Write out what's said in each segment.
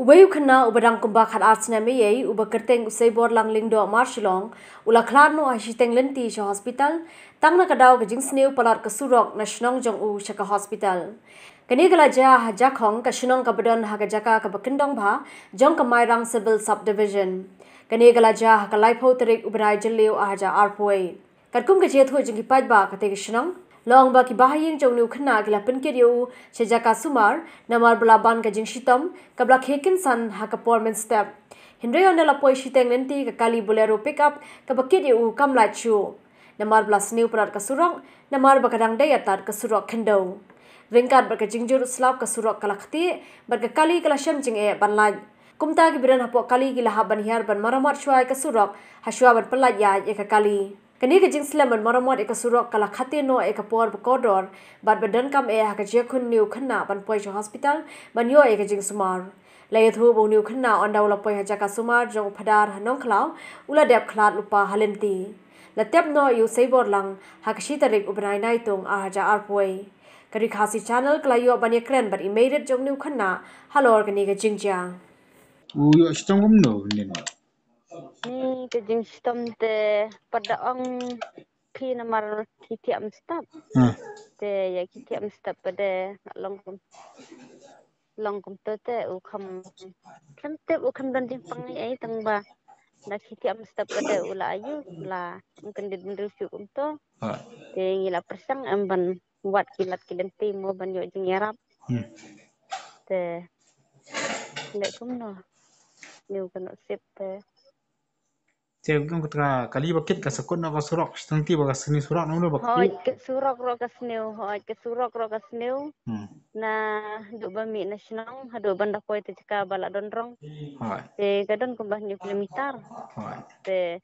Uwei Khynnah ubadang kumba khat snem eiei kyrteng Seiborlang Lyngdoh Marshillong ula Khlad Noh Shiteng Lynti sa hospital tang na kadaw jingsniew Palat ka Surok na Shnong jong ka hospital. Kani galaja Jakhong ka Shnong ka badon ha ka jaka ka kyndong bha jong ka Mairang Civil Sub Division. Kani galaja ka laipo tarik ubrai Jylliew ja Uwei. Katkum ka jyngïathuh jing paidbah katei ka Shnong. Long ba ki bahaying jong niu Khynnah gila penkiriu se jaka sumar namar belaban ka jingsitom kabla khekin san ha ka performance step. Hindre on la poi Shiteng Lynti ka kali Bolero Pick Up ka bakiriu kamla chu. Namar bla Sniew Palat ka Surok namar ba kadang dayatat ka Surok kyndong. Ringkat ba ka jingïathuh slap ka Surok kala khati ba ka kali kala shem jing'e banlaj. Kumta ki bidan hapok kali gila haban hiar ban maramat shuai ka Surok ha shua ban pelaj ya ka kali. Kani ka jingsniew ban maramot ka Surok kala khati no ka por kodor bat badan kam ha ka Jakhong niu Khynnah ban poi hospital ban yo ka jing sumar. Layathu bo niu Khynnah on daw la poi ha jaka sumar jong phadar hanong khlau ula dep Khlad lupa halinti. La tep no yu Seiborlang ha ka tarik ubnai nai tung ja Uwei. Kari khasi channel klayo ban kren bat immediate jong niu Khynnah halor kani ka jingja. Uyo Shiteng Lynti. Ni ke jingstom te pada ong pi namar kitiam stop te ya kitiam stop pada long kum te u kham te u kham dan jimpang ai tang ba na kitiam stop pada ula ayu la mungkin di dendru kum to te ngila persang amban buat kilat kilenti mo ban yo jing yarap te lek kum no niu kan sip te Saya bilang ketika kali bakit ka sakot na ka Surok Shiteng ti baga seni Surok nang bakit. Hoi ke Surok ro ka Sniew na do ba mi na Shnong hado banda ko ite ka bala donrong te gadon ko bah nyuk limitar te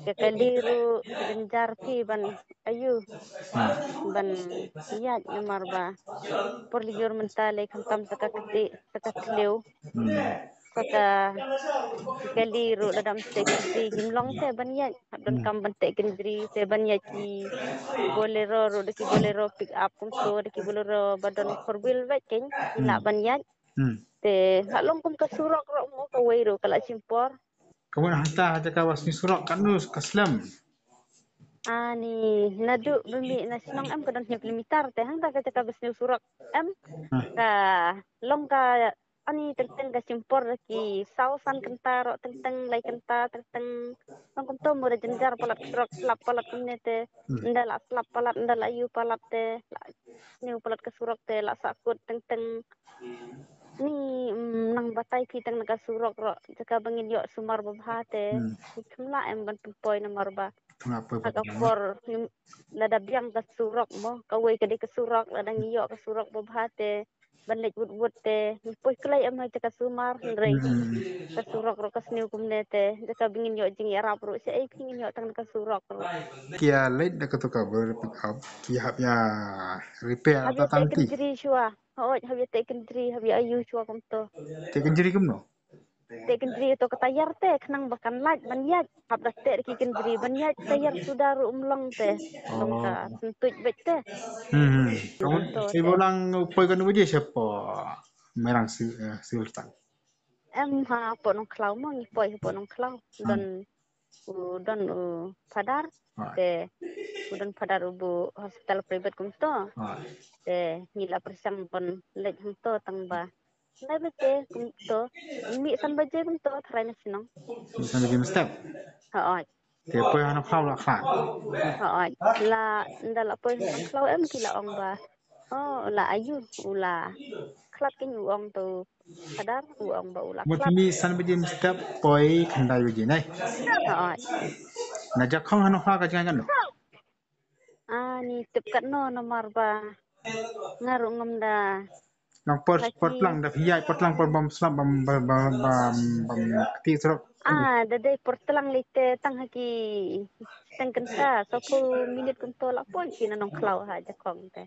ke kaliru denjar pi ban ayu ban ya namar ba por liur mentale khantam saka kleu saka kaliru ladam tekendri himlong te ban ya don kam ban tekendri te ban ya ki Bolero Pick Up kum to ki Bolero badon forbil weking ila ban ya te halong kum ka Surok ro mo ka weiro kala simpor Kamu hantar aja ka wasni Surok kan nu ka slam. ani nadu bumi na Shnong am kadon nyok limitar te hang ta ka basni Surok am ka long ka ani tentang ka simpor ki sausan kentaro tentang lai kenta tentang kum to mo jenjar palat Surok slap palat kumnete ndala slap palat ndala ayu palat te Sniew Palat ka Surok te la sakut tentang ni nang batai kitang naga Surok ro jaka bangin yo sumar babha te kumla em ban poi namar ba aga por lada biang ka Surok mo kawai ka di ka Surok lada ngiyo ka Surok babha te banlek wut te poi klai em ha jaka sumar rei ka Surok ro ka Sniew kumne te jaka bangin yo jing arab ro se ai pingin yo tang ka Surok ro Kia late dah ketuka Bolero Pick Up kia hab ya repair habia atau tangti. tekendri shua hoi habia tekendri habia ayu shua kom to Tekan jeri kem no. tekendri to katayar te khnang bakan laj banyaj habda te ki kendri banyaj tayar sudar umlong te longka sentuj bet te Kamu to te Seiborlang poi kan wajah siapa Mairang Civil Sub. em ha po nong klau mo ni poi po nong klau don padar te udon padar ubu hospital private kum to te ngila persang pon lej hang to tang ba lai bete kum to mi san baje kum to thrai na Shnong Bisa lebih step. ha Dia poi anak kau lah kan. la ndala poi nong klau em kila ong ba la ayu ula Khlad king uong to padar uong ba ula Buat Khlad ini san begini step poi kendai begini. ha Nah Jakhong anak kau kajian kan no. ni tepkat no nomor ba ngaru ngamda Nang portlang dah hiai portlang bom slap bom ti Surok. dadai portlang lite tang haki tang kenta 10 minit kunto la poi kina nong klau ha Jakhong te